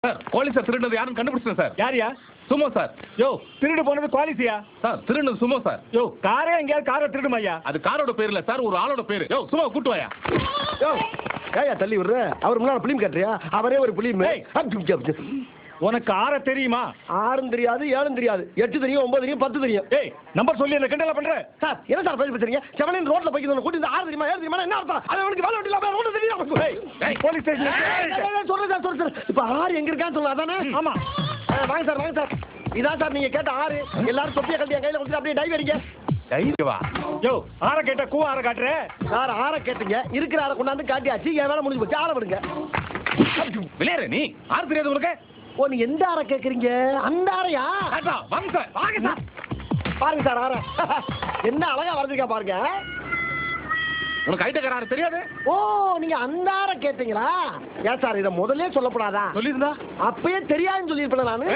Sir போலீஸார் திருடுனது யாரும் கண்டுபிடிச்சேன் சார். யாரியா? சும்மா சார். யோ திருடு போனது குவாலிட்டியா? சார் திருடுனது சும்மா சார். யோ காரே எங்கேயாவது காரை திருடுமையா? அது காரோட பேர் இல்ல சார், ஒரு ஆளோட பேரு. யோ சும்மா கூட்டு வாயா. யோ ஏயா தள்ளி விடுற? அவர் முன்னாடி பிலிம் கட்டுறியா? அவரே ஒரு பிலிம். உனக்கு ஆற தெரியுமா? 6 தெரியாது, 7 தெரியாது, 8 தெரியும், 9 தெரியும், 10 தெரியும். ஏய் நம்பர் சொல்லி என்ன கிண்டல பண்ற? சார் என்ன சார் பேசுறீங்க? செவனின் ரோட்ல போய்க்கிட்டு கூட்டி 6 தெரியுமா 7 தெரியுமா என்ன அர்த்தம்? அது அவனுக்கு வேலை இல்ல ரோட்ல தெரியும். ஏய் போலீஸ் ஸ்டேஷன் சொல்றேன் சார். இப்ப 6 எங்க இருக்கான்னு சொல்லுங்க. அதானே? ஆமா. வாங்க சார். இதான் சார் நீங்க கேட்ட 6. எல்லாரும் தொப்பியை கட்டி என் கையில கொடுத்து அப்படியே டைவ் அடிங்க. டைவ் வா. யோ ஆற கேட்ட கூ ஆற காட்டுற சார். 6 கேட்டீங்க, இருக்கிற 6 கொண்டாந்து காட்டியாச்சு. என் வேலை முடிஞ்சு போச்சு. ஆள விடுங்க. விளையாடு நீ. ஆறு தெரியாது உங்களுக்கு? ஓ நீ எந்த 6 கேக்குறீங்க? அந்த 6யா? வாங்க சார். வாங்க சார். பாருங்க சார் 6 என்ன அழகா வரைஞ்சிருக்கா பாருங்க. உனக்கு ஐட்டக்கார தெரியாது? ஓ நீங்க அந்த 6 கேட்டீங்களா? ஏன் சார் இதை முதல்ல சொல்லப்படாதா? சொல்லிருந்தா அப்பயே தெரியாதுன்னு சொல்லியிருப்பேன் நானு.